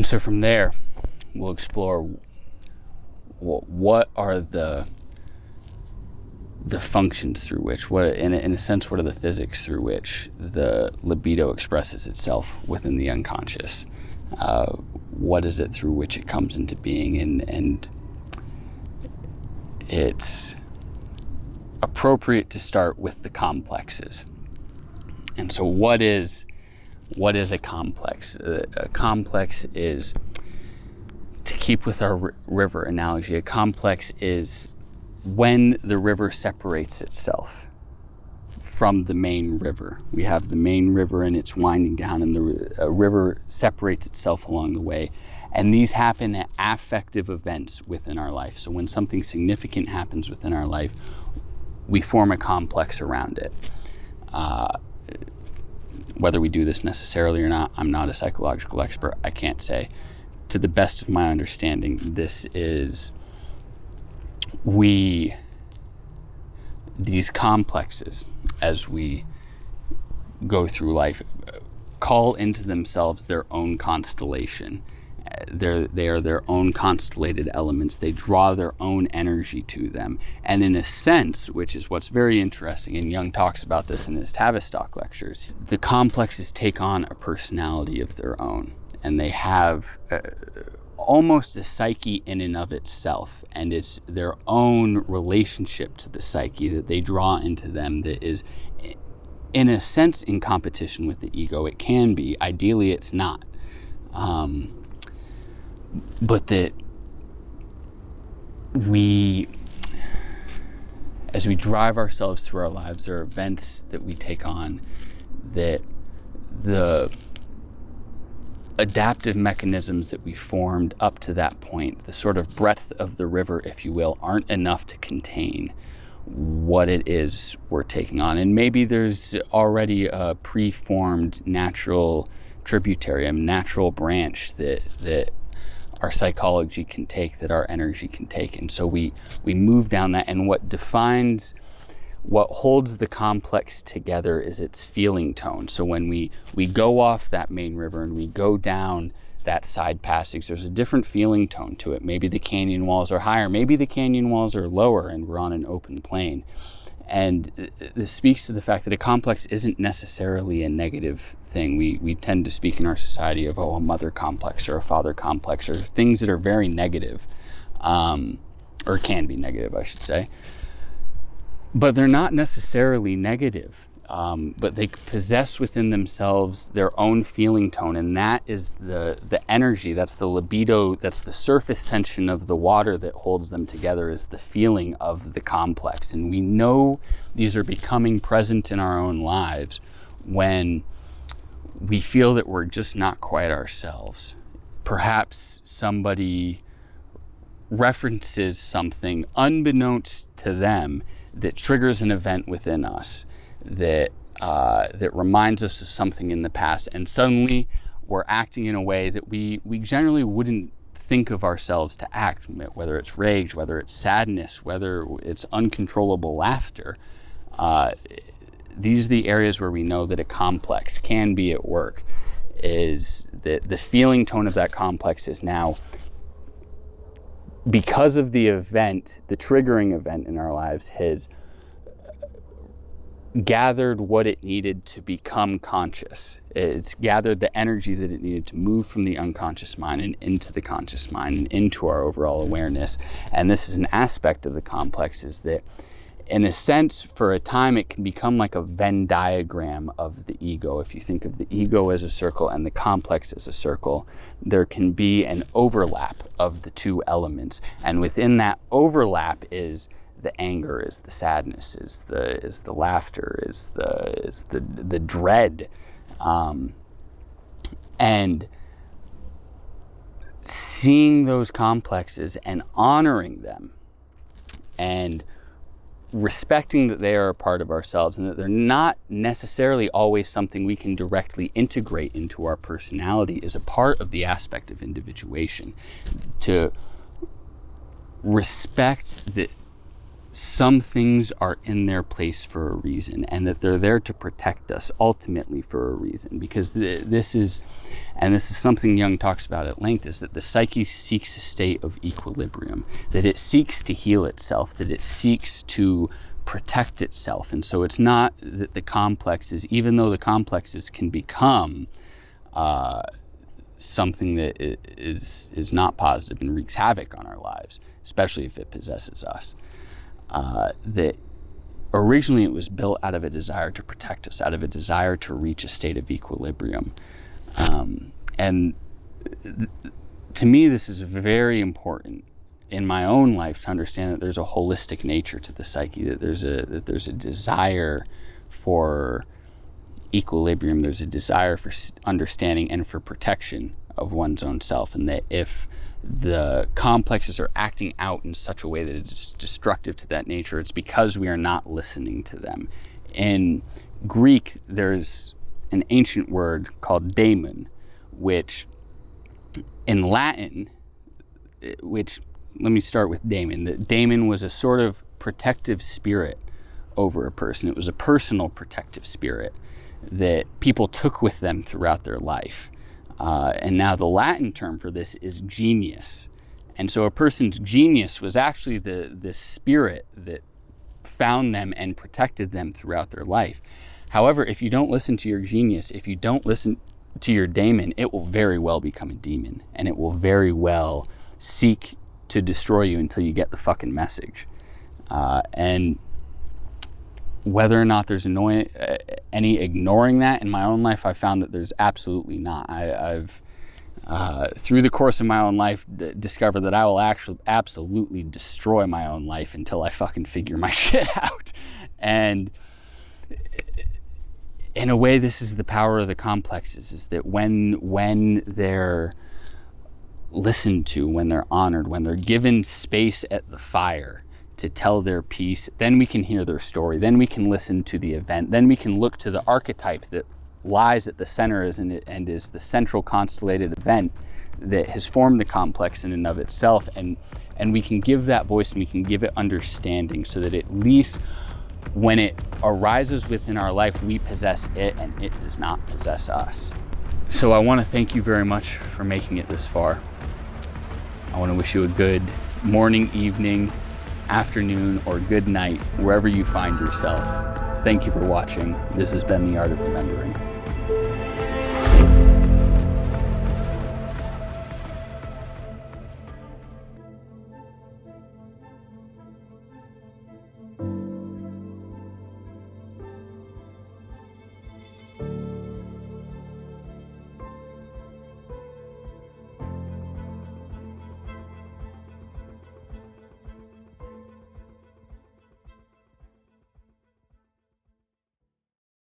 And so from there, we'll explore what are the functions through which, in a sense, what are the physics through which the libido expresses itself within the unconscious? What is it through which it comes into being? And it's appropriate to start with the complexes. And so what is a complex? A complex is, to keep with our river analogy, a complex is when the river separates itself from the main river. We have the main river and it's winding down, and the river separates itself along the way. And these happen at affective events within our life. So when something significant happens within our life, we form a complex around it. Whether we do this necessarily or not, I'm not a psychological expert. I can't say. To the best of my understanding, this is these complexes, as we go through life, call into themselves their own constellation. They are their own constellated elements. They draw their own energy to them. And in a sense, which is what's very interesting, and Jung talks about this in his Tavistock lectures, the complexes take on a personality of their own. And they have almost a psyche in and of itself. And it's their own relationship to the psyche that they draw into them that is, in a sense, in competition with the ego. It can be. Ideally, it's not. But that as we drive ourselves through our lives, there are events that we take on that the adaptive mechanisms that we formed up to that point, the sort of breadth of the river, if you will, aren't enough to contain what it is we're taking on. And maybe there's already a preformed natural tributary, a natural branch that our psychology can take, that our energy can take. And so we move down that, and what holds the complex together is its feeling tone. So when we go off that main river and we go down that side passage, there's a different feeling tone to it. Maybe the canyon walls are higher, maybe the canyon walls are lower, and we're on an open plain. And this speaks to the fact that a complex isn't necessarily a negative thing. We tend to speak in our society of, a mother complex or a father complex, or things that are very negative, or can be negative, I should say. But they're not necessarily negative, but they possess within themselves their own feeling tone, and that is the energy, that's the libido, that's the surface tension of the water that holds them together, is the feeling of the complex. And we know these are becoming present in our own lives when we feel that we're just not quite ourselves. Perhaps somebody references something unbeknownst to them that triggers an event within us that reminds us of something in the past, and suddenly we're acting in a way that we generally wouldn't think of ourselves to act, whether it's rage, whether it's sadness, whether it's uncontrollable laughter. These are the areas where we know that a complex can be at work, is that the feeling tone of that complex is now, because of the event, the triggering event in our lives has gathered what it needed to become conscious. It's gathered the energy that it needed to move from the unconscious mind and into the conscious mind and into our overall awareness. And this is an aspect of the complex, is that in a sense, for a time, it can become like a Venn diagram of the ego. If you think of the ego as a circle and the complex as a circle, there can be an overlap of the two elements. And within that overlap is the anger, is the sadness, is the laughter, is the dread. And seeing those complexes and honoring them and respecting that they are a part of ourselves and that they're not necessarily always something we can directly integrate into our personality is a part of the aspect of individuation. To respect some things are in their place for a reason, and that they're there to protect us ultimately for a reason. Because this is something Jung talks about at length, is that the psyche seeks a state of equilibrium, that it seeks to heal itself, that it seeks to protect itself. And so it's not that the complexes, even though the complexes can become something that is not positive and wreaks havoc on our lives, especially if it possesses us, that originally it was built out of a desire to protect us, out of a desire to reach a state of equilibrium. And to me, this is very important in my own life to understand that there's a holistic nature to the psyche, that there's a desire for equilibrium, there's a desire for understanding and for protection of one's own self, and that if the complexes are acting out in such a way that it is destructive to that nature, it's because we are not listening to them. In Greek, there's an ancient word called daemon, which in Latin, let me start with daemon. The daemon was a sort of protective spirit over a person. It was a personal protective spirit that people took with them throughout their life. And now the Latin term for this is genius. And so a person's genius was actually the spirit that found them and protected them throughout their life. However, if you don't listen to your genius, if you don't listen to your daemon, it will very well become a demon, and it will very well seek to destroy you until you get the fucking message. And whether or not there's any ignoring that in my own life, I found that there's absolutely not. I've through the course of my own life, discovered that I will actually absolutely destroy my own life until I fucking figure my shit out. And in a way, this is the power of the complexes, is that when they're listened to, when they're honored, when they're given space at the fire to tell their piece, then we can hear their story, then we can listen to the event, then we can look to the archetype that lies at the center and is the central constellated event that has formed the complex in and of itself, and we can give that voice and we can give it understanding, so that at least when it arises within our life, we possess it and it does not possess us. So I want to thank you very much for making it this far. I want to wish you a good morning, evening, afternoon, or good night, wherever you find yourself. Thank you for watching. This has been The Art of Remembering.